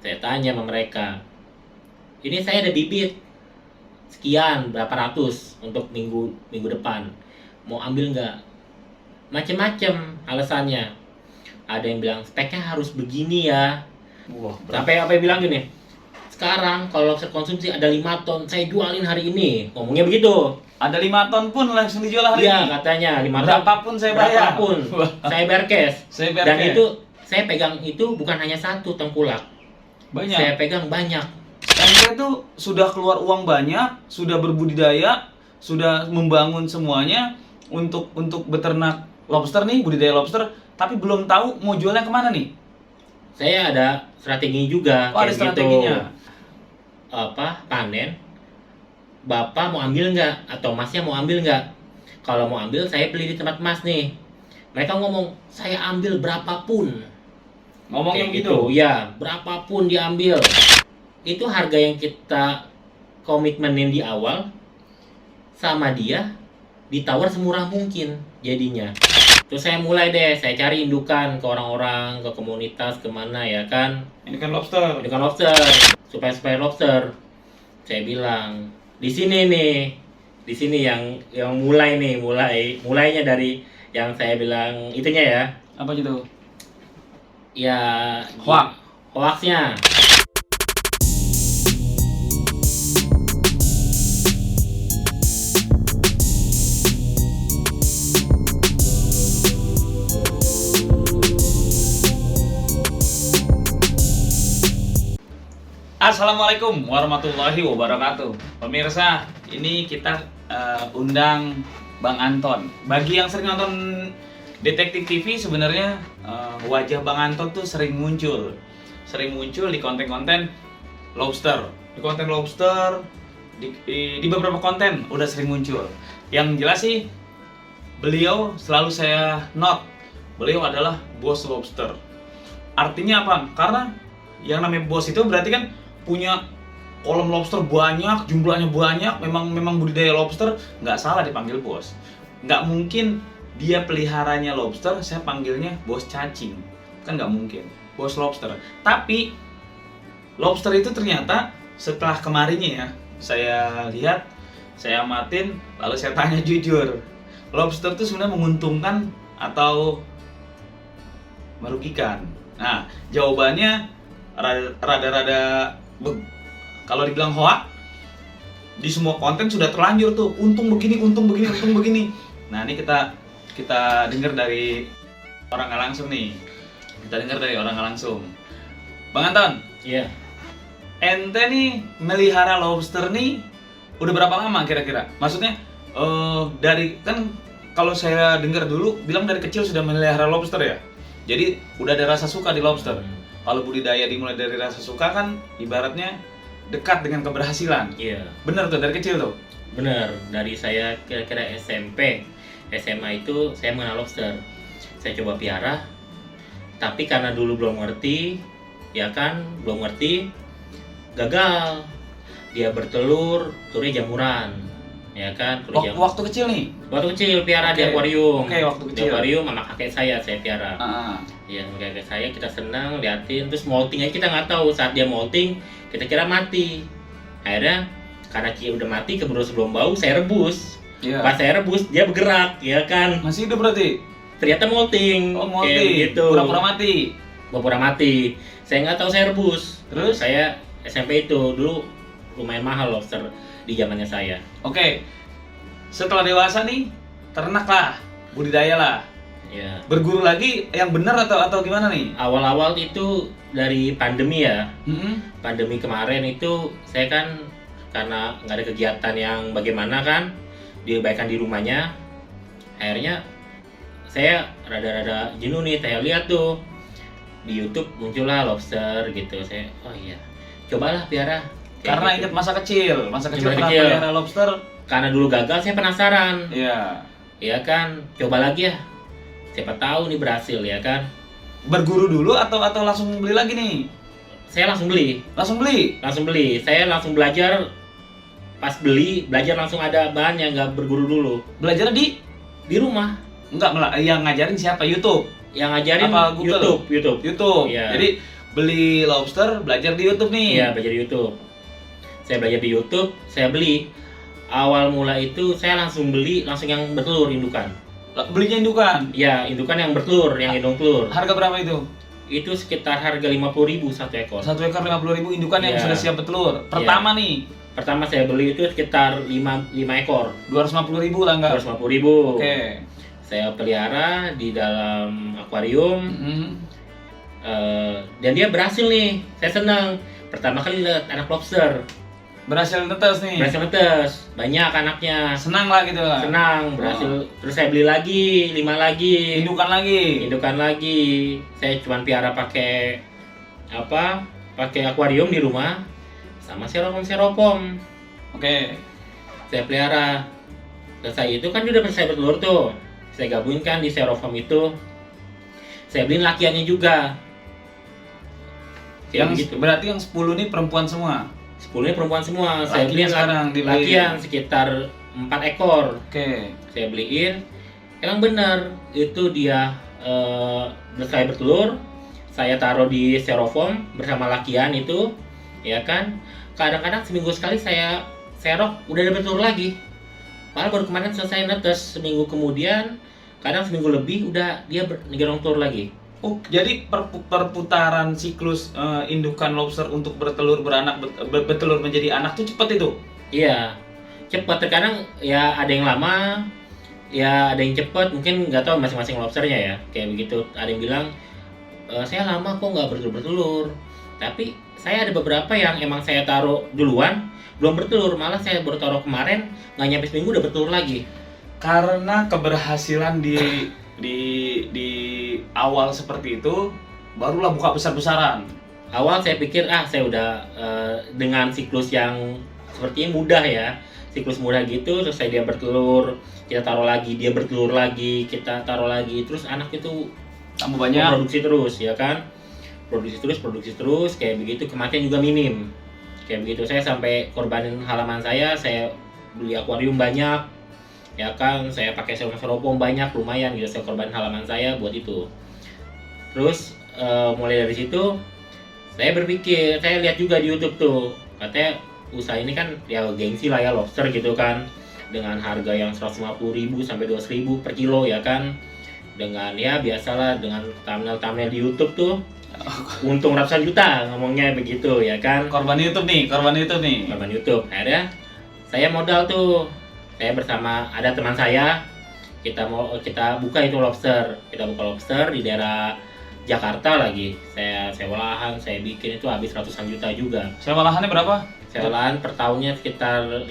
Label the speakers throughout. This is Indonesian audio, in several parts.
Speaker 1: Saya tanya sama mereka, ini saya ada bibit sekian berapa ratus untuk minggu minggu depan, mau ambil nggak? Macem-macem alasannya. Ada yang bilang speknya harus begini ya.
Speaker 2: Wah,
Speaker 1: Sampai apa yang bilang gini, sekarang kalau lobster konsumsi ada 5 ton, saya jualin hari ini. Ngomongnya begitu.
Speaker 2: ada 5 ton pun langsung dijual hari
Speaker 1: Iya
Speaker 2: ini.
Speaker 1: katanya 5 ton.
Speaker 2: Berapapun saya bayar.
Speaker 1: Berapapun saya bayar cash.
Speaker 2: Saya bayar
Speaker 1: Dan
Speaker 2: cash.
Speaker 1: itu saya pegang itu bukan hanya satu tengkulak.
Speaker 2: Banyak.
Speaker 1: Saya pegang banyak.
Speaker 2: Anda itu sudah keluar uang banyak, sudah berbudidaya, sudah membangun semuanya untuk beternak lobster nih, budidaya lobster, tapi belum tahu mau jualnya kemana nih.
Speaker 1: Saya ada strategi juga
Speaker 2: Oh, ada strateginya.
Speaker 1: Panen. Bapak mau ambil nggak? Atau masnya mau ambil nggak? Kalau mau ambil, saya beli di tempat mas nih. Mereka ngomong, saya ambil berapapun.
Speaker 2: Ngomongnya
Speaker 1: Kayak
Speaker 2: gitu.
Speaker 1: ya, berapapun diambil. Itu harga yang kita komitmenin di awal, sama dia ditawar semurah mungkin jadinya. Terus saya mulai deh, saya cari indukan ke orang-orang, ke komunitas, kemana ya kan.
Speaker 2: Ini kan lobster.
Speaker 1: Indukan lobster, supaya lobster. Saya bilang, di sini nih, di sini yang mulainya dari yang saya bilang itunya ya.
Speaker 2: Apa gitu?
Speaker 1: Ya, hoaxnya.
Speaker 2: Assalamualaikum warahmatullahi wabarakatuh. Pemirsa, ini kita undang Bang Anton. Bagi yang sering nonton Detektif TV, sebenarnya wajah Bang Anton tuh sering muncul di konten-konten lobster, di beberapa konten udah sering muncul. Yang jelas sih, beliau selalu saya note, beliau adalah bos lobster. Artinya apa? Karena yang namanya bos itu berarti kan punya kolam lobster banyak, jumlahnya banyak, memang budidaya lobster, nggak salah dipanggil bos. Nggak mungkin dia peliharanya lobster, saya panggilnya bos cacing, kan nggak mungkin, bos lobster. Tapi lobster itu ternyata setelah kemarinnya ya, saya lihat, saya amatin, lalu saya tanya jujur, lobster itu sebenarnya menguntungkan atau merugikan? Nah, jawabannya rada-rada kalau dibilang hoax, di semua konten sudah terlanjur tuh, untung begini. Nah, ini kita dengar dari orang nggak langsung nih. Bang Anton,
Speaker 1: Iya.
Speaker 2: ente nih melihara lobster nih udah berapa lama kira-kira? Maksudnya dari kan kalau saya dengar dulu bilang dari kecil sudah melihara lobster ya. Jadi udah ada rasa suka di lobster. Kalau budidaya dimulai dari rasa suka kan ibaratnya dekat dengan keberhasilan.
Speaker 1: Iya.
Speaker 2: Bener tuh dari kecil tuh.
Speaker 1: Bener, dari saya kira-kira SMP, SMA itu saya mengenal lobster. Saya coba piara, tapi karena dulu belum ngerti, gagal. Dia bertelur, telurnya jamuran, ya kan?
Speaker 2: Waktu kecil nih.
Speaker 1: Waktu kecil piara di
Speaker 2: Oke.
Speaker 1: akuarium.
Speaker 2: Oke, waktu
Speaker 1: Di
Speaker 2: kecil.
Speaker 1: akuarium sama kakek saya piara.
Speaker 2: Ah,
Speaker 1: Ya, kakek saya kita senang liatin, terus molting aja kita nggak tahu saat dia molting, kita kira mati. Akhirnya karena dia udah mati keburu sebelum bau, saya rebus.
Speaker 2: iya.
Speaker 1: Pas saya rebus dia bergerak, ya kan?
Speaker 2: Masih hidup berarti?
Speaker 1: Ternyata molting.
Speaker 2: Oh,
Speaker 1: Kayak
Speaker 2: molting.
Speaker 1: gitu.
Speaker 2: Pura-pura mati.
Speaker 1: Pura-pura mati. Saya nggak tahu saya rebus.
Speaker 2: Terus?
Speaker 1: Saya SMP itu dulu lumayan mahal lobster di zamannya saya.
Speaker 2: Oke. Setelah dewasa nih, ternak lah, budidaya lah.
Speaker 1: Ya.
Speaker 2: Berguru lagi yang benar atau gimana nih?
Speaker 1: Awal-awal itu dari pandemi ya.
Speaker 2: Mm-mm.
Speaker 1: Pandemi kemarin itu saya kan karena nggak ada kegiatan yang bagaimana kan, diabaikan di rumahnya. Akhirnya saya rada-rada jenuh nih, saya lihat tuh di YouTube muncullah lobster gitu. Saya oh iya, cobalah piara. Kayak
Speaker 2: Karena
Speaker 1: gitu.
Speaker 2: ingat masa kecil
Speaker 1: Masa
Speaker 2: pernah
Speaker 1: kecil.
Speaker 2: pelihara lobster.
Speaker 1: Karena dulu gagal saya penasaran.
Speaker 2: Iya.
Speaker 1: Ya kan, coba lagi ya. Siapa tahu nih berhasil ya kan.
Speaker 2: Berguru dulu atau langsung beli lagi nih?
Speaker 1: Saya langsung beli.
Speaker 2: Langsung beli.
Speaker 1: Saya langsung belajar. Pas belajar langsung ada bahan yang nggak berguru dulu.
Speaker 2: Belajar di
Speaker 1: Di rumah.
Speaker 2: enggak yang ngajarin siapa? YouTube.
Speaker 1: Yang ngajarin
Speaker 2: Apa Google?
Speaker 1: YouTube.
Speaker 2: YouTube.
Speaker 1: Iya.
Speaker 2: Jadi beli lobster, belajar di YouTube nih.
Speaker 1: Iya, belajar di YouTube. Saya belajar di YouTube, saya beli. Awal mula itu saya langsung beli langsung yang bertelur indukan.
Speaker 2: Belinya indukan.
Speaker 1: Iya, indukan yang bertelur, yang hidung telur.
Speaker 2: Harga berapa itu?
Speaker 1: Itu sekitar harga 50.000 satu ekor.
Speaker 2: Satu ekor 50.000 indukan yang
Speaker 1: Iya.
Speaker 2: sudah siap bertelur. Pertama nih,
Speaker 1: Pertama saya beli itu sekitar 5 ekor.
Speaker 2: 250.000 lah enggak?
Speaker 1: 250.000.
Speaker 2: Oke.
Speaker 1: Saya pelihara di dalam akuarium.
Speaker 2: Mhm.
Speaker 1: Dan dia berhasil nih, saya senang. Pertama kali lihat anak lobster,
Speaker 2: Berhasil netes nih.
Speaker 1: berhasil netes, banyak anaknya.
Speaker 2: Senang lah gitu lah.
Speaker 1: Senang, berhasil. Terus saya beli lagi, 5 lagi,
Speaker 2: Indukan lagi.
Speaker 1: indukan lagi. Saya cuma piara pakai apa? Pakai akuarium di rumah, sama seropom.
Speaker 2: Oke.
Speaker 1: Saya pelihara. Selesai itu kan dia udah selesai bertelur tuh. Saya gabungkan di styrofoam itu. Saya beliin lakiannya juga. Kayak
Speaker 2: Yang
Speaker 1: begitu.
Speaker 2: berarti yang 10 ini perempuan semua.
Speaker 1: 10 perempuan semua. Saya
Speaker 2: Lakian
Speaker 1: beliin
Speaker 2: sekarang dibeliin.
Speaker 1: lakian sekitar 4 ekor.
Speaker 2: Oke.
Speaker 1: Saya beliin. Emang benar itu dia selesai bertelur. Saya taruh di styrofoam bersama lakian itu, ya kan. Kadang-kadang seminggu sekali saya serok udah ada bertelur lagi. Padahal baru kemarin selesai netes, seminggu kemudian, kadang seminggu lebih udah dia ngegerong telur lagi.
Speaker 2: Oh, jadi perputaran siklus indukan lobster untuk bertelur beranak bertelur menjadi anak tuh cepat itu.
Speaker 1: Iya, cepat. Terkadang ya ada yang lama, ya ada yang cepat. Mungkin nggak tahu masing-masing lobsternya ya, kayak begitu. Ada yang bilang saya lama kok nggak bertelur. Tapi saya ada beberapa yang emang saya taruh duluan belum bertelur, malah saya baru taruh kemarin nggak nyampe seminggu udah bertelur lagi.
Speaker 2: Karena keberhasilan di awal seperti itu, barulah buka besar-besaran.
Speaker 1: Awal saya pikir saya udah dengan siklus yang sepertinya mudah ya, siklus mudah gitu. Terus dia bertelur, kita taruh lagi, dia bertelur lagi, kita taruh lagi, terus anak itu
Speaker 2: Tambah banyak.
Speaker 1: produksi terus ya kan, produksi terus kayak begitu. Kematian juga minim kayak begitu. Saya sampai korbanin halaman saya beli akuarium banyak ya kan, saya pakai seropom banyak, lumayan gitu. Saya korbanin halaman saya buat itu. Terus mulai dari situ saya berpikir, saya lihat juga di YouTube tuh, katanya usaha ini kan ya gengsi lah ya lobster gitu kan, dengan harga yang 150.000 sampai 200.000 per kilo ya kan, dengan ya biasalah dengan thumbnail di YouTube tuh untung ratusan juta ngomongnya begitu ya kan.
Speaker 2: Korban YouTube nih.
Speaker 1: Korban YouTube. Akhirnya saya modal tuh, saya bersama ada teman saya, kita buka itu lobster, kita buka lobster di daerah Jakarta lagi. Saya sewa lahan, saya bikin itu habis ratusan juta juga.
Speaker 2: Sewa lahannya berapa?
Speaker 1: Sewa lahan per tahunnya sekitar 50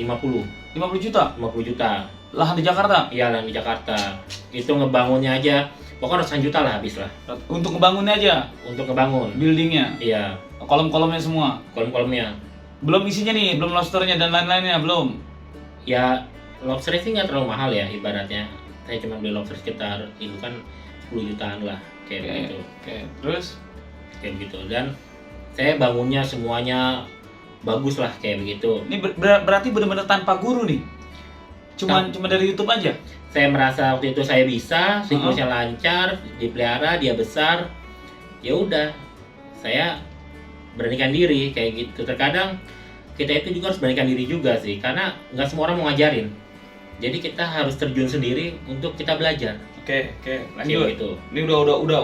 Speaker 2: juta.
Speaker 1: juta.
Speaker 2: Lahan di Jakarta.
Speaker 1: Iya, lahan di Jakarta. Itu ngebangunnya aja pokoknya ratusan juta lah habis lah.
Speaker 2: Untuk ngebangunnya aja.
Speaker 1: Untuk ngebangun.
Speaker 2: Buildingnya.
Speaker 1: Iya,
Speaker 2: Kolom-kolomnya semua.
Speaker 1: kolom-kolomnya.
Speaker 2: Belum isinya nih, belum lobsternya dan lain-lainnya belum.
Speaker 1: Ya lobster sih nggak terlalu mahal ya ibaratnya. Saya cuma beli lobster sekitar itu kan 10 jutaan lah kayak begitu.
Speaker 2: Oke. Terus
Speaker 1: Kayak begitu. Dan saya bangunnya semuanya bagus lah kayak begitu.
Speaker 2: ini berarti benar-benar tanpa guru nih. Cuma dari YouTube aja.
Speaker 1: Saya merasa waktu itu saya bisa, siklusnya lancar, dipelihara, dia besar. Ya udah, saya beranikan diri kayak gitu. Terkadang kita itu juga harus beranikan diri juga sih, karena nggak semua orang mau ngajarin. Jadi kita harus terjun sendiri untuk kita belajar.
Speaker 2: Oke,
Speaker 1: Kayak
Speaker 2: lanjut.
Speaker 1: gitu.
Speaker 2: Ini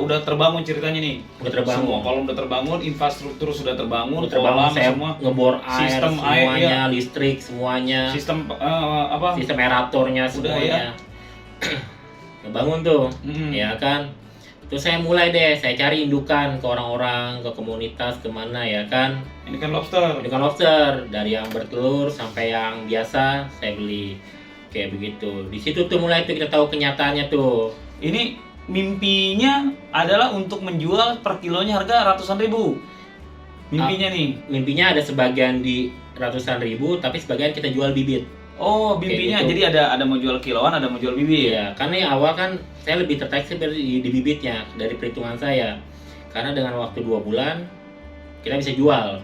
Speaker 2: udah terbangun ceritanya nih.
Speaker 1: Udah terbangun.
Speaker 2: Semua kolom udah terbangun, infrastruktur sudah terbangun,
Speaker 1: Udah terbangun,
Speaker 2: kolam
Speaker 1: saya
Speaker 2: semua,
Speaker 1: ngebor air
Speaker 2: Sistem air,
Speaker 1: semuanya,
Speaker 2: iya.
Speaker 1: listrik semuanya,
Speaker 2: sistem apa?
Speaker 1: sistem aeratornya
Speaker 2: Udah,
Speaker 1: semuanya. Ngebangun tuh,
Speaker 2: Mm-mm.
Speaker 1: ya kan. Terus saya mulai deh, saya cari indukan ke orang-orang, ke komunitas, kemana ya kan.
Speaker 2: Ini kan lobster.
Speaker 1: Indukan lobster dari yang bertelur sampai yang biasa saya beli kayak begitu. Di situ tuh mulai tuh kita tahu kenyataannya tuh.
Speaker 2: Ini mimpinya adalah untuk menjual per kilonya harga ratusan ribu. Mimpinya nih.
Speaker 1: Mimpinya ada sebagian di ratusan ribu, tapi sebagian kita jual bibit.
Speaker 2: Oh, mimpinya
Speaker 1: gitu.
Speaker 2: jadi ada mau jual kiloan, ada mau jual bibit.
Speaker 1: Iya, karena yang awal kan saya lebih tertarik sih di bibitnya dari perhitungan saya. Karena dengan waktu 2 bulan kita bisa jual.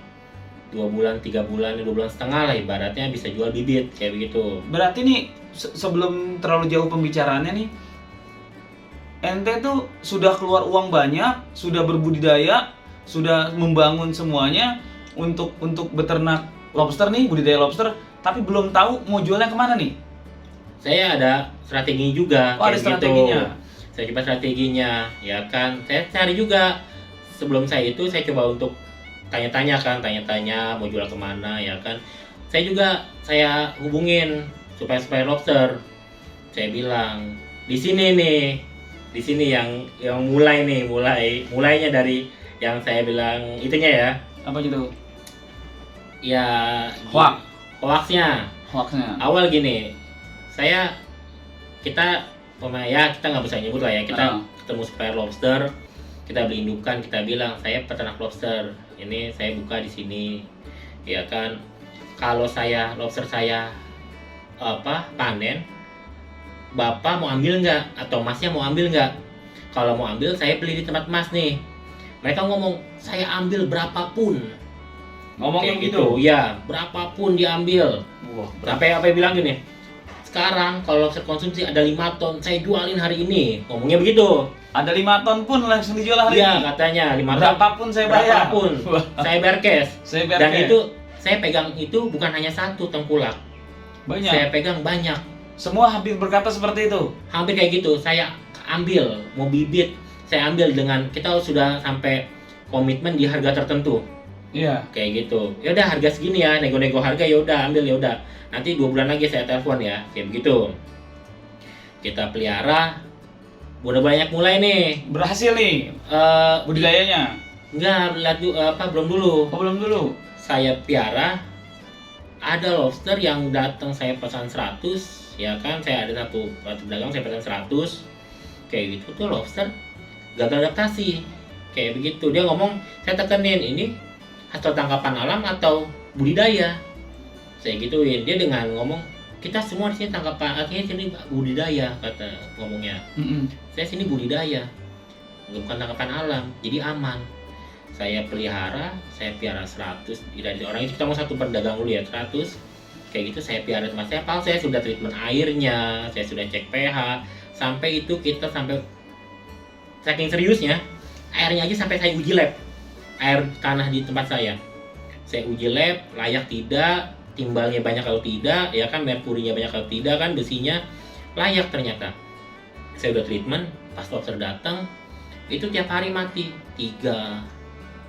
Speaker 1: 2 bulan, 3 bulan, 2 bulan setengah lah ibaratnya bisa jual bibit kayak begitu.
Speaker 2: Berarti nih sebelum terlalu jauh pembicaraannya nih, ente tuh sudah keluar uang banyak, sudah berbudidaya, sudah membangun semuanya untuk beternak lobster nih, budidaya lobster, tapi belum tahu mau jualnya kemana nih?
Speaker 1: Saya ada strategi juga.
Speaker 2: Oh, ada
Speaker 1: kayak
Speaker 2: strateginya.
Speaker 1: Saya coba strateginya, ya kan. Saya cari juga. Sebelum saya coba untuk tanya-tanya mau jual kemana, ya kan. Saya hubungin supaya lobster. Saya bilang di sini yang mulainya dari yang saya bilang itunya ya.
Speaker 2: Apa gitu?
Speaker 1: Ya hoaxnya. Awal gini, kita nggak bisa nyebut lah ya, kita ketemu supplier lobster, kita beli indukan, kita bilang saya peternak lobster, ini saya buka di sini, ya kan. Kalau lobster saya panen, bapak mau ambil nggak atau masnya mau ambil nggak? Kalau mau ambil, saya beli di tempat mas nih. Mereka ngomong saya ambil berapapun.
Speaker 2: Ngomongnya
Speaker 1: Kayak
Speaker 2: gitu.
Speaker 1: Ya, berapapun diambil.
Speaker 2: Wah,
Speaker 1: Sampai apa yang bilang gini, sekarang kalau lobster konsumsi ada 5 ton, saya jualin hari ini. Ngomongnya begitu.
Speaker 2: ada 5 ton pun langsung dijual hari
Speaker 1: Iya,
Speaker 2: ini.
Speaker 1: katanya 5 ton.
Speaker 2: Berapapun saya bayar.
Speaker 1: Berapapun. Saya bayar cash.
Speaker 2: Saya bayar
Speaker 1: Dan
Speaker 2: cash.
Speaker 1: itu saya pegang itu bukan hanya satu tengkulak.
Speaker 2: Banyak.
Speaker 1: Saya pegang banyak.
Speaker 2: Semua hampir berkata seperti itu.
Speaker 1: Hampir kayak gitu. Saya ambil, mau bibit, saya ambil dengan kita sudah sampai komitmen di harga tertentu.
Speaker 2: Iya.
Speaker 1: Kayak gitu. Ya udah harga segini ya, nego-nego harga, ya udah ambil, ya udah. Nanti 2 bulan lagi saya telepon ya. Kayak begitu. Kita pelihara, udah banyak mulai nih.
Speaker 2: Berhasil nih budidayanya.
Speaker 1: Enggak, belum dulu.
Speaker 2: Oh, belum dulu.
Speaker 1: Saya piara, ada lobster yang datang saya pesan 100, ya kan. Saya ada satu pedagang saya pesan 100. Kayak gitu tuh lobster gagal adaptasi. Kayak begitu. Dia ngomong, saya tekenin ini hasil tangkapan alam atau budidaya. Saya gituin. Dia dengan ngomong, kita semua di sini tangkapan, artinya sini budidaya, kata ngomongnya. Saya sini budidaya, bukan tangkapan alam, jadi aman. Saya piara 100 dari orang itu, kita mau satu pedagang dulu ya, 100. Kayak gitu saya piara tempat saya sudah treatment airnya, saya sudah cek pH, sampai itu kita sampai saking seriusnya, airnya aja sampai saya uji lab. Air tanah di tempat saya uji lab, layak tidak, timbalnya banyak kalau tidak, ya kan, merkurinya banyak kalau tidak kan, besinya layak ternyata. Saya udah treatment, pas lobster datang, itu tiap hari mati 3,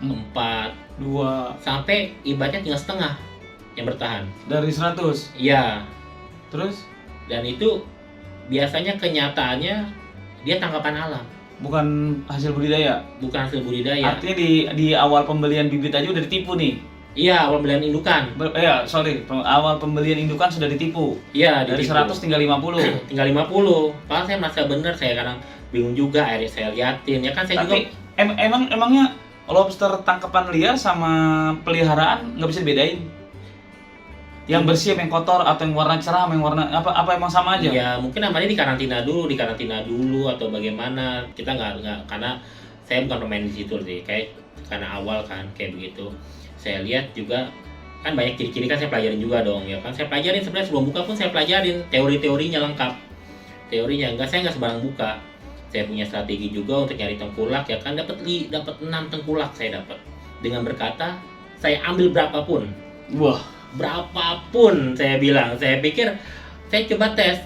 Speaker 1: 4,
Speaker 2: 2
Speaker 1: sampai ibaratnya tinggal setengah yang bertahan.
Speaker 2: dari 100.
Speaker 1: Iya,
Speaker 2: Terus
Speaker 1: dan itu biasanya kenyataannya dia tangkapan alam,
Speaker 2: bukan hasil budidaya.
Speaker 1: bukan hasil budidaya.
Speaker 2: Artinya di awal pembelian bibit aja udah ditipu nih.
Speaker 1: Iya, awal pembelian indukan.
Speaker 2: Awal pembelian indukan sudah ditipu.
Speaker 1: Iya,
Speaker 2: Dari
Speaker 1: ditipu.
Speaker 2: 100 tinggal 50.
Speaker 1: Tinggal 50. Padahal saya merasa bener, saya kadang bingung juga, akhirnya saya liatin, ya kan. Saya
Speaker 2: Tapi
Speaker 1: juga
Speaker 2: emangnya lobster tangkapan liar sama peliharaan nggak bisa dibedain? Yang bersih sama yang kotor, atau yang warna cerah sama yang warna apa emang sama aja?
Speaker 1: ya mungkin namanya di karantina dulu atau bagaimana. Kita nggak, karena saya bukan pemain di situ sih, kayak karena awal kan kayak begitu. Saya lihat juga kan banyak ciri-ciri kan, saya pelajarin juga dong, ya kan. Saya pelajarin sebenarnya sebelum buka pun saya pelajarin teori-teorinya lengkap. Saya nggak sembarang buka. Saya punya strategi juga untuk nyari tengkulak, ya kan. Dapat 6 tengkulak saya dapat dengan berkata saya ambil berapapun.
Speaker 2: Wah,
Speaker 1: Berapapun saya bilang. Saya pikir, saya coba tes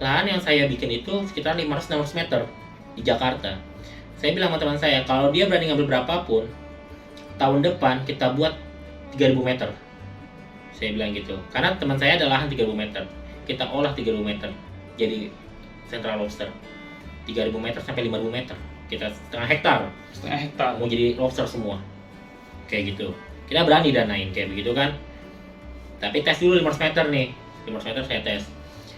Speaker 1: lahan yang saya bikin itu sekitar 500-600 meter di Jakarta. Saya bilang sama teman saya, kalau dia berani ngambil berapapun, tahun depan kita buat 3000 meter. Saya bilang gitu, karena teman saya ada lahan 3000 meter, kita olah 3000 meter jadi Central Lobster. 3000 meter sampai 5000 meter, kita setengah hektar mau jadi lobster semua. Kayak gitu, kita berani danain kayak begitu kan. Tapi tes dulu 500 meter nih, 500 meter saya tes.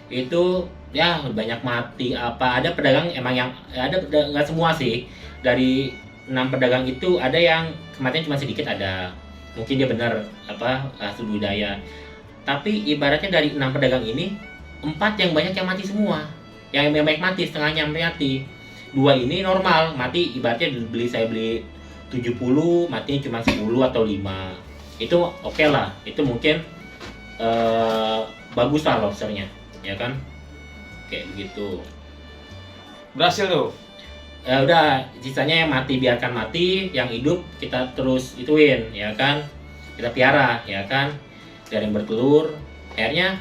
Speaker 1: Itu ya banyak mati. Ada pedagang emang yang ada, nggak semua sih. Dari 6 pedagang itu ada yang kematian cuma sedikit, ada. Mungkin dia benar hasil budidaya. Tapi ibaratnya dari 6 pedagang ini, 4 yang banyak yang mati semua. Yang banyak mati, setengahnya mati. 2 ini normal, mati ibaratnya saya beli 70, matinya cuma 10 atau 5. Itu oke lah, itu mungkin bagus lah lobsternya, ya kan. Kayak begitu.
Speaker 2: berhasil tuh.
Speaker 1: ya udah sisanya yang mati biarkan mati, yang hidup kita terus ituin ya kan, kita piara ya kan, dari yang bertelur akhirnya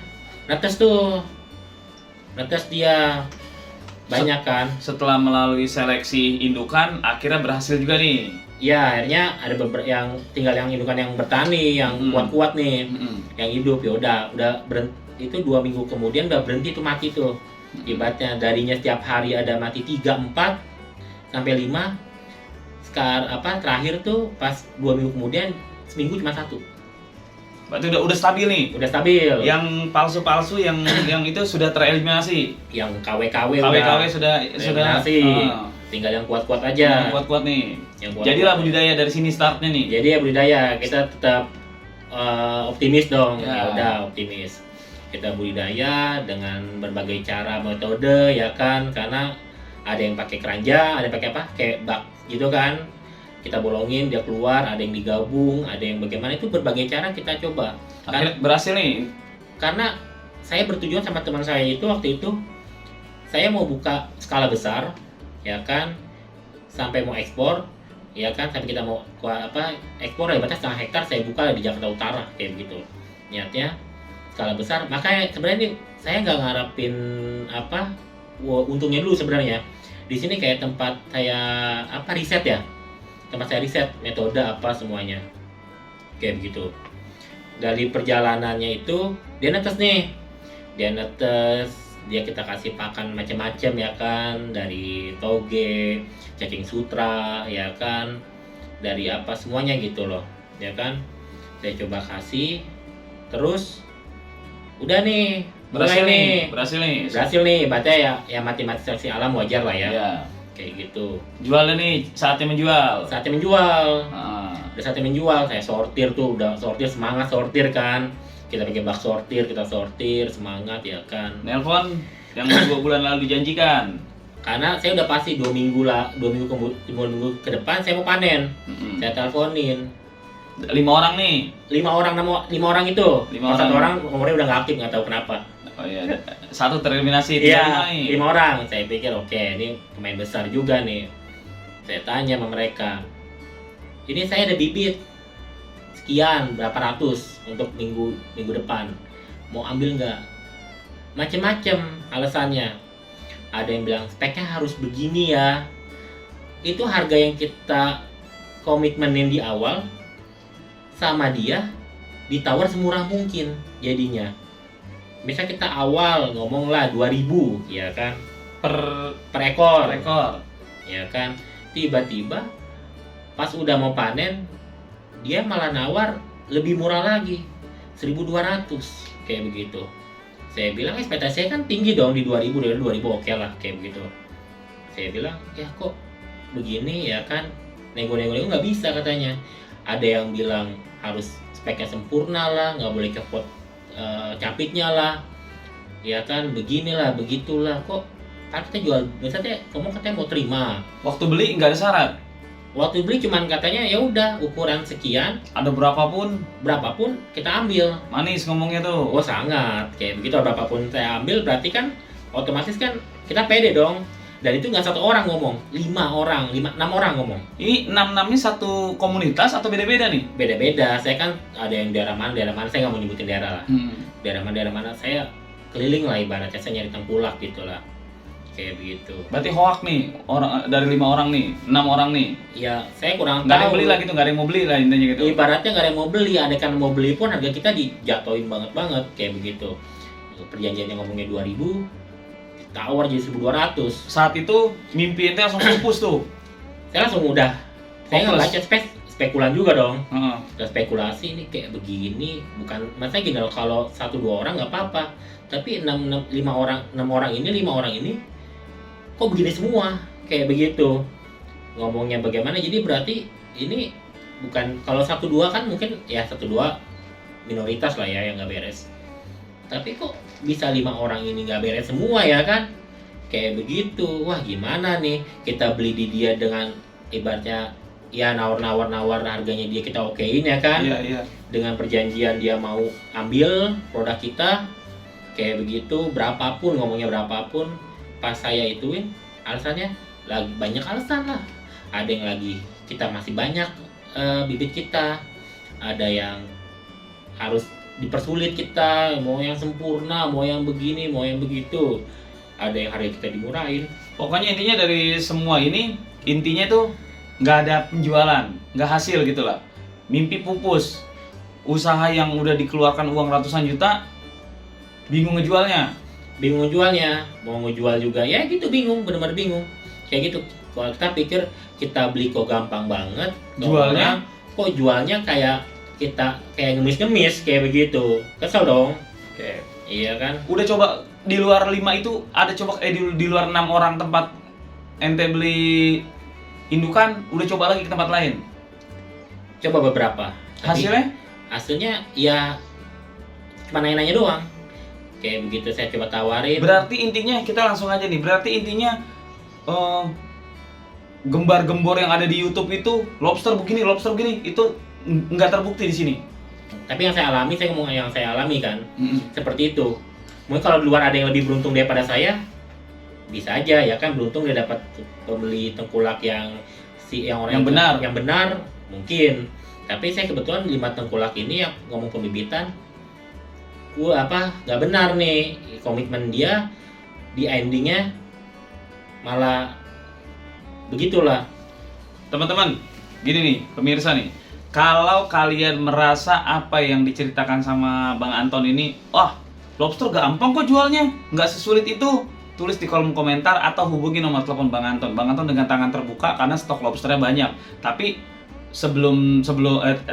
Speaker 1: netes dia banyak kan.
Speaker 2: Setelah melalui seleksi indukan, akhirnya berhasil juga nih.
Speaker 1: Ya akhirnya ada beberapa yang tinggal yang indukan yang bertani yang kuat-kuat nih, yang hidup ya udah berhenti. Itu 2 minggu kemudian udah berhenti tuh mati tuh. Ibaratnya darinya setiap hari ada mati 3, 4 sampai 5. Terakhir tuh pas 2 minggu kemudian seminggu cuma 1.
Speaker 2: Berarti udah stabil nih.
Speaker 1: Udah stabil.
Speaker 2: Yang palsu-palsu yang itu sudah tereliminasi.
Speaker 1: Yang KW
Speaker 2: sudah
Speaker 1: tereliminasi. Tinggal yang kuat-kuat aja.
Speaker 2: Yang kuat-kuat nih.
Speaker 1: Jadilah
Speaker 2: budidaya dari sini startnya nih.
Speaker 1: Jadi ya budidaya, kita tetap optimis dong.
Speaker 2: Ya.
Speaker 1: Ya udah optimis. Kita budidaya dengan berbagai cara metode ya kan, karena ada yang pakai keranjang, ada yang pakai apa? Kayak bak gitu kan. Kita bolongin dia keluar, ada yang digabung, ada yang bagaimana, itu berbagai cara kita coba.
Speaker 2: Akhirnya berhasil nih.
Speaker 1: Karena saya bertujuan sama teman saya itu waktu itu saya mau buka skala besar ya kan, sampai mau ekspor ya kan, sampai kita mau ekspor ya batas 0,5 hektar saya buka di Jakarta Utara kayak begitu niatnya, skala besar. Makanya sebenarnya ini saya nggak ngarepin untungnya dulu sebenarnya. Di sini kayak tempat saya riset ya, tempat saya riset metode apa semuanya kayak begitu. Dari perjalanannya itu dia netes, dia kita kasih pakan macam-macam ya kan, dari toge, cacing sutra ya kan, dari apa semuanya gitu loh ya kan. Saya coba kasih, terus udah nih
Speaker 2: Berhasil nih.
Speaker 1: Berarti ya mati-mati seleksi alam wajar lah ya. Kayak gitu.
Speaker 2: Jualnya nih, saatnya menjual.
Speaker 1: Udah saatnya menjual, saya sortir tuh, udah sortir, semangat sortir kan. Kita pakai bak sortir, kita sortir, semangat ya kan.
Speaker 2: Nelpon yang 2 bulan lalu dijanjikan.
Speaker 1: Karena saya udah pasti 2 minggu ke depan saya mau panen. Saya teleponin.
Speaker 2: 5 orang nih.
Speaker 1: 5 orang itu.
Speaker 2: 5
Speaker 1: Satu
Speaker 2: orang.
Speaker 1: orang nomornya udah nggak aktif, nggak tahu kenapa.
Speaker 2: Oh iya, 1 tereliminasi.
Speaker 1: Iya, 5 orang. Saya pikir oke, ini pemain besar juga nih. Saya tanya sama mereka, ini saya ada bibit sekian berapa ratus untuk minggu depan, mau ambil nggak? Macem-macem alasannya. Ada yang bilang speknya harus begini ya. Itu harga yang kita komitmenin di awal sama dia ditawar semurah mungkin jadinya. Misal kita awal ngomong lah 2.000 ya kan per ekor ya kan, tiba-tiba pas udah mau panen dia malah nawar lebih murah lagi 1.200 kayak begitu. Saya bilang ekspektasi saya kan tinggi dong di 2.000, dari 2.000 oke lah kayak begitu. Saya bilang ya kok begini ya kan, nego-nego nggak bisa katanya. Ada yang bilang harus speknya sempurna lah, nggak boleh copot capitnya lah ya kan, beginilah begitulah. Kok kan kita jual, misalnya kamu katanya mau terima,
Speaker 2: waktu beli nggak ada syarat.
Speaker 1: Waktu beli cuman katanya ya udah ukuran sekian,
Speaker 2: ada berapapun
Speaker 1: kita ambil.
Speaker 2: Manis ngomongnya tuh.
Speaker 1: Oh sangat kayak begitu, berapapun saya ambil berarti kan otomatis kan kita pede dong. Dan itu nggak 1 orang ngomong, 6 orang ngomong.
Speaker 2: Ini 6-6 ini satu komunitas atau beda-beda nih?
Speaker 1: Beda-beda. Saya kan ada yang daerah mana, saya nggak mau nyebutin daerah lah. Daerah mana saya keliling lah, ibaratnya saya nyari tengkulak gitu lah. Kayak begitu.
Speaker 2: Berarti hoak nih, orang dari 5 orang nih, 6 orang nih.
Speaker 1: Ya saya kurang
Speaker 2: nggak
Speaker 1: tahu.
Speaker 2: Ada yang beli lah gitu, nggak ada yang mau beli lah intinya gitu.
Speaker 1: Ibaratnya nggak ada yang mau beli, ada kan mau beli pun harga kita dijatuhin banget kayak begitu. Perjanjiannya ngomongnya 2.000. Tawar jadi 1.200.
Speaker 2: Saat itu mimpi ente langsung pupus tuh.
Speaker 1: Saya langsung udah. Saya nggak baca spekulan juga dong. Udah spekulasi ini kayak begini, bukan maksudnya gini loh, kalau 1-2 orang nggak apa-apa. Tapi 6 orang ini kok begini semua kayak begitu. Ngomongnya bagaimana? Jadi berarti ini bukan, kalau 1-2 kan mungkin ya 1-2 minoritas lah ya yang nggak beres. Tapi kok bisa 5 orang ini nggak beres semua ya kan? Kayak begitu. Wah gimana nih, kita beli di dia dengan ibaratnya ya nawar harganya dia kita okein ya kan?
Speaker 2: Iya.
Speaker 1: Dengan perjanjian dia mau ambil produk kita kayak begitu, ngomongnya berapapun. Pas saya ituin alasannya lagi banyak alasan lah. Ada yang lagi kita masih banyak bibit kita, ada yang harus dipersulit kita, mau yang sempurna, mau yang begini, mau yang begitu, ada yang harga kita dimurahin.
Speaker 2: Pokoknya intinya dari semua ini, intinya tuh nggak ada penjualan, nggak hasil gitu lah. Mimpi pupus, usaha yang udah dikeluarkan uang ratusan juta, bingung ngejualnya.
Speaker 1: Bingung jualnya, mau ngejual juga ya gitu, bingung, benar-benar bingung kayak gitu. Kalau kita pikir kita beli kok gampang banget,
Speaker 2: Jualnya?
Speaker 1: kok jualnya kayak kita kayak ngemis-ngemis kayak begitu, kesel dong.
Speaker 2: Oke.
Speaker 1: Iya kan.
Speaker 2: Udah coba di luar 5 itu ada coba di luar 6 orang tempat ente beli indukan, udah coba lagi ke tempat lain.
Speaker 1: Coba beberapa. Tapi
Speaker 2: Hasilnya?
Speaker 1: ya cuma nanya-nanya doang. Kayak begitu saya coba tawarin.
Speaker 2: Berarti intinya kita langsung aja nih. Berarti intinya gembar-gembor yang ada di YouTube itu lobster begini itu nggak terbukti di sini.
Speaker 1: Tapi yang saya alami, yang saya alami kan seperti itu. Mungkin kalau di luar ada yang lebih beruntung daripada saya, bisa aja ya kan, beruntung dia dapat pembeli tengkulak yang orang yang benar mungkin. Tapi saya kebetulan 5 tengkulak ini yang ngomong pembibitan, nggak benar nih komitmen dia, di endingnya malah begitulah.
Speaker 2: Teman-teman, gini nih pemirsa nih, kalau kalian merasa apa yang diceritakan sama Bang Anton ini, lobster gampang kok jualnya, nggak sesulit itu, tulis di kolom komentar atau hubungi nomor telepon Bang Anton. Bang Anton dengan tangan terbuka karena stok lobsternya banyak. Tapi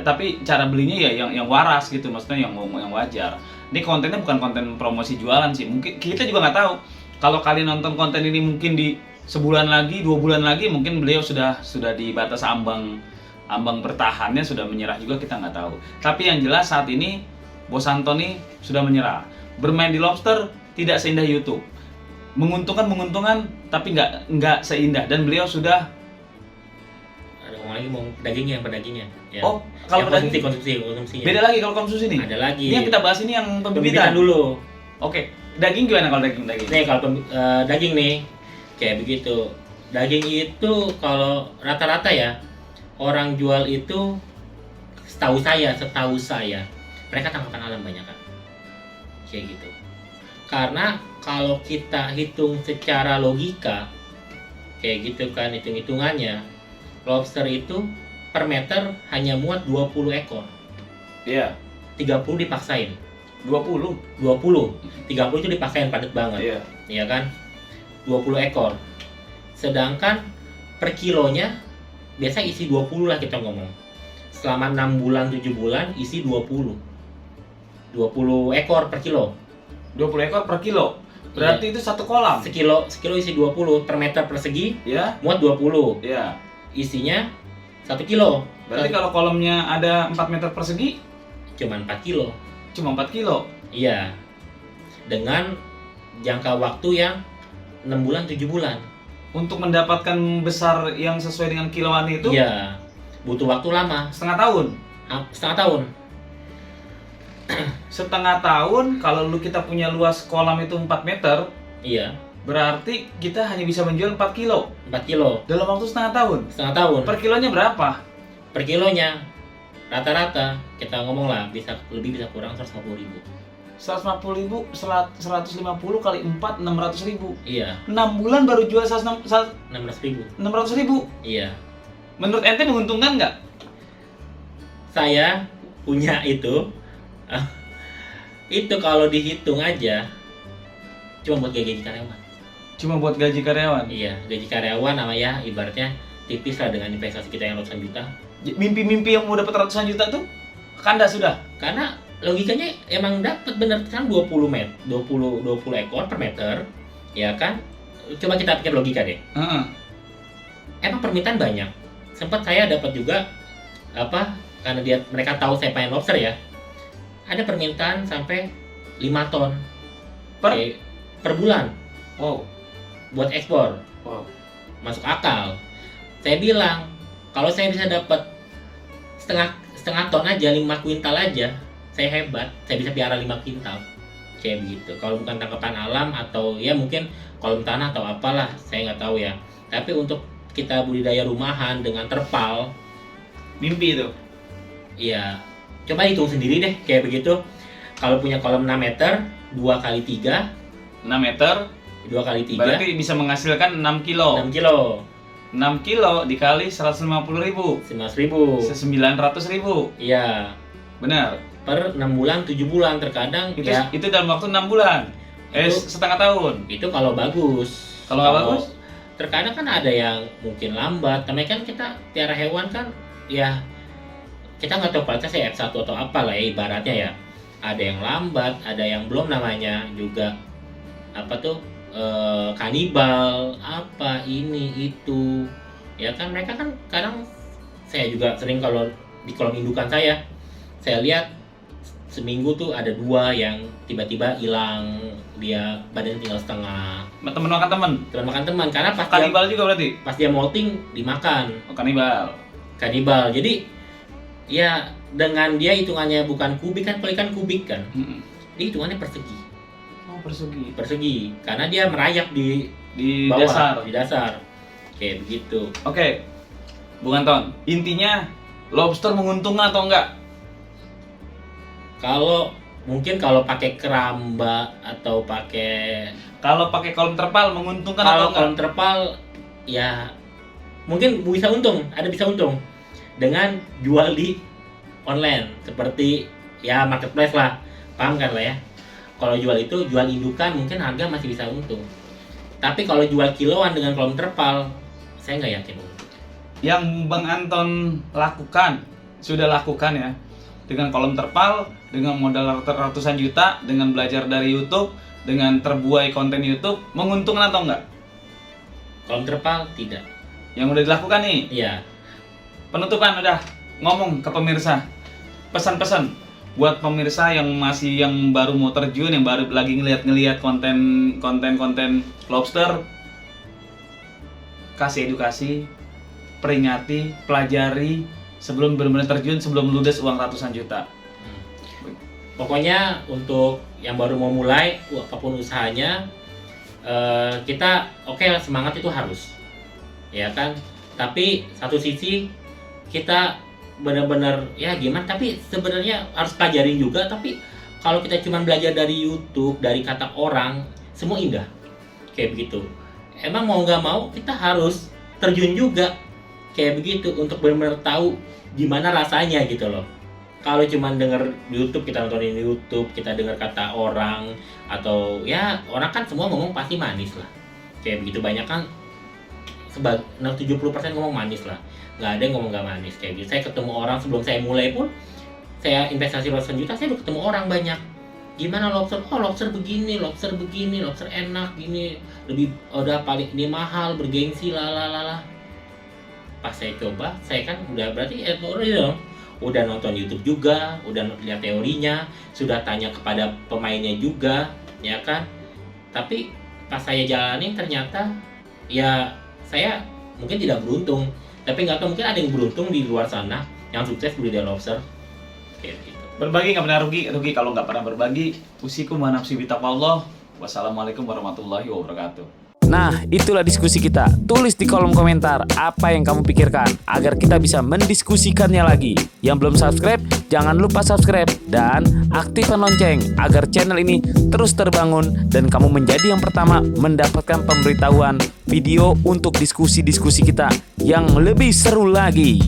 Speaker 2: tapi cara belinya ya yang waras gitu, maksudnya yang wajar. Ini kontennya bukan konten promosi jualan sih. Mungkin kita juga nggak tahu. Kalau kalian nonton konten ini mungkin di sebulan lagi, 2 bulan lagi, mungkin beliau sudah di batas ambang bertahannya, sudah menyerah juga, kita nggak tahu. Tapi yang jelas saat ini Bos Antoni sudah menyerah. Bermain di lobster tidak seindah YouTube. Menguntungkan tapi nggak seindah, dan beliau sudah
Speaker 1: Lagi mau dagingnya ya.
Speaker 2: Oh, kalau
Speaker 1: konsumsinya.
Speaker 2: Beda lagi kalau konsumsi nih.
Speaker 1: Ada lagi.
Speaker 2: Ini yang kita bahas ini yang pembibitan
Speaker 1: dulu.
Speaker 2: Oke, daging gimana kalau daging?
Speaker 1: Nih kalau daging nih kayak begitu. Daging itu kalau rata-rata ya orang jual itu, setahu saya mereka tangkapan alam banyak kan. Kayak gitu. Karena kalau kita hitung secara logika kayak gitu kan, hitung-hitungannya lobster itu per meter hanya muat 20 ekor.
Speaker 2: Iya.
Speaker 1: 30 dipaksain.
Speaker 2: 20.
Speaker 1: 30 itu dipaksain padat banget.
Speaker 2: Iya.
Speaker 1: Iya kan? 20 ekor. Sedangkan per kilonya biasa isi 20 lah kita ngomong. Selama 6 bulan 7 bulan isi 20. 20 ekor per kilo.
Speaker 2: 20 ekor per kilo. Berarti itu satu kolam.
Speaker 1: Sekilo isi 20 per meter persegi.
Speaker 2: Iya.
Speaker 1: Muat 20.
Speaker 2: Iya.
Speaker 1: Isinya 1 kilo.
Speaker 2: Berarti kalau kolamnya ada 4 meter persegi,
Speaker 1: cuma 4 kilo.
Speaker 2: Cuma 4 kilo?
Speaker 1: Iya. Dengan jangka waktu yang 6 bulan 7 bulan.
Speaker 2: Untuk mendapatkan besar yang sesuai dengan kiloan itu?
Speaker 1: Iya. Butuh waktu lama.
Speaker 2: Setengah tahun?
Speaker 1: Setengah tahun.
Speaker 2: Setengah tahun, kalau kita punya luas kolam itu 4 meter.
Speaker 1: Iya.
Speaker 2: Berarti kita hanya bisa menjual 4 kilo.
Speaker 1: 4 kilo.
Speaker 2: Dalam waktu setengah tahun.
Speaker 1: Setengah tahun.
Speaker 2: Per kilonya berapa?
Speaker 1: Per kilonya rata-rata kita ngomong lah bisa kurang 150.000.
Speaker 2: 150.000, 150 kali 4, 600.000.
Speaker 1: Iya.
Speaker 2: 6 bulan baru jual
Speaker 1: 600.000.
Speaker 2: 600.000.
Speaker 1: Iya.
Speaker 2: Menurut ente menguntungkan nggak?
Speaker 1: Saya punya itu kalau dihitung aja cuma buat gaji karyawan.
Speaker 2: Cuma buat gaji karyawan?
Speaker 1: Iya, gaji karyawan namanya ibaratnya tipis lah dengan investasi kita yang ratusan juta.
Speaker 2: Mimpi-mimpi yang mau dapat ratusan juta tuh kandas sudah?
Speaker 1: Karena logikanya emang dapat bener kan 20 ekor per meter, ya kan? Coba kita pikir logika deh. Emang permintaan banyak. Sempat saya dapat juga karena mereka tahu saya pengen lobster ya. Ada permintaan sampai 5 ton per bulan.
Speaker 2: Wow.
Speaker 1: Buat ekspor.
Speaker 2: Wow.
Speaker 1: Masuk akal. Saya bilang kalau saya bisa dapat setengah ton aja, 5 kuintal aja, saya hebat. Saya bisa piara 5 kuintal. Kayak begitu. Kalau bukan tangkapan alam atau ya mungkin kolam tanah atau apalah, saya nggak tahu ya. Tapi untuk kita budidaya rumahan dengan terpal,
Speaker 2: Mimpi itu.
Speaker 1: ya coba hitung sendiri deh kayak begitu. Kalau punya kolam 6 meter, 2 kali 3,
Speaker 2: 6 meter
Speaker 1: 2 kali 3,
Speaker 2: berarti bisa menghasilkan 6 kilo.
Speaker 1: 6 kilo,
Speaker 2: 6 kilo dikali 150.000,
Speaker 1: 19.000.
Speaker 2: 900.000.
Speaker 1: Iya,
Speaker 2: Benar.
Speaker 1: per 6 bulan, 7 bulan terkadang ya.
Speaker 2: Itu dalam waktu 6 bulan.
Speaker 1: Itu-
Speaker 2: Setengah tahun.
Speaker 1: Itu kalau bagus.
Speaker 2: Kalau nggak bagus?
Speaker 1: Terkadang kan ada yang mungkin lambat. Karena kan kita piara hewan kan ya kita nggak tahu kualitasnya saya F1 atau apa lah ya ibaratnya ya. Ada yang lambat, ada yang belum namanya juga apa tuh kanibal, apa ini itu. Ya kan mereka kan kadang saya juga sering kalau di kolam indukan saya lihat seminggu tuh ada 2 yang tiba-tiba hilang, dia badannya tinggal setengah.
Speaker 2: Temen makan temen.
Speaker 1: Teman makan teman karena
Speaker 2: Kanibal juga berarti.
Speaker 1: pas dia molting dimakan
Speaker 2: Oh, kanibal.
Speaker 1: kanibal. Jadi ya dengan dia hitungannya bukan kubik kan, kalau ikan kubik kan,
Speaker 2: Mm-mm.
Speaker 1: dia hitungannya persegi.
Speaker 2: Oh, persegi.
Speaker 1: Persegi karena dia merayap di
Speaker 2: Di
Speaker 1: bawah,
Speaker 2: dasar.
Speaker 1: di dasar. Kayak begitu.
Speaker 2: Oke. Bung Anton, intinya lobster menguntungkan atau enggak?
Speaker 1: Kalau mungkin kalau pakai keramba atau pakai
Speaker 2: Kalau pakai kolam terpal menguntungkan atau
Speaker 1: kalau
Speaker 2: enggak?
Speaker 1: kolam terpal ya mungkin bisa untung, ada bisa untung dengan jual di online seperti ya marketplace lah, paham kan lah ya. Kalau jual itu jual indukan mungkin harga masih bisa untung, tapi kalau jual kiloan dengan kolam terpal saya nggak yakin untung.
Speaker 2: Yang Bang Anton lakukan, sudah lakukan ya, dengan kolam terpal, dengan modal ratusan juta, dengan belajar dari YouTube, dengan terbuai konten YouTube, menguntungkan atau enggak?
Speaker 1: Kolam terpal tidak.
Speaker 2: Yang udah dilakukan nih,
Speaker 1: Iya,
Speaker 2: penutupan udah ngomong ke pemirsa. Pesan-pesan buat pemirsa yang baru mau terjun, yang baru lagi ngelihat konten lobster, kasih edukasi, peringati, pelajari sebelum benar-benar terjun, sebelum ludes uang ratusan juta.
Speaker 1: pokoknya untuk yang baru mau mulai apapun usahanya, kita oke lah, semangat itu harus, ya kan. Tapi satu sisi kita benar-benar ya gimana, tapi sebenarnya harus pelajarin juga. Tapi kalau kita cuma belajar dari YouTube, dari kata orang, semua indah kayak begitu. Emang mau nggak mau kita harus terjun juga kayak begitu untuk benar-benar tahu gimana rasanya gitu loh. Kalau cuma denger YouTube, kita nontonin YouTube, kita dengar kata orang, atau ya orang kan semua ngomong pasti manis lah kayak begitu. Banyak kan 70% ngomong manis lah, nggak ada yang ngomong nggak manis kayak gitu. Saya ketemu orang sebelum saya mulai pun, saya investasi ratusan juta, saya udah ketemu orang banyak. Gimana lobster? Oh lobster begini, lobster enak gini, lebih udah paling ini mahal, bergengsi lah. Pas saya coba, saya kan udah berarti udah nonton YouTube juga, udah lihat teorinya, sudah tanya kepada pemainnya juga, ya kan. Tapi pas saya jalanin ternyata ya saya mungkin tidak beruntung, tapi nggak tahu mungkin ada yang beruntung di luar sana yang sukses budidaya lobster kayak gitu.
Speaker 2: Berbagi nggak pernah rugi kalau nggak pernah berbagi. Usikum wa nafsi bitaqwallah. Wassalamualaikum warahmatullahi wabarakatuh.
Speaker 3: Nah, itulah diskusi kita. Tulis di kolom komentar apa yang kamu pikirkan agar kita bisa mendiskusikannya lagi. Yang belum subscribe, jangan lupa subscribe dan aktifkan lonceng agar channel ini terus terbangun dan kamu menjadi yang pertama mendapatkan pemberitahuan video untuk diskusi-diskusi kita yang lebih seru lagi.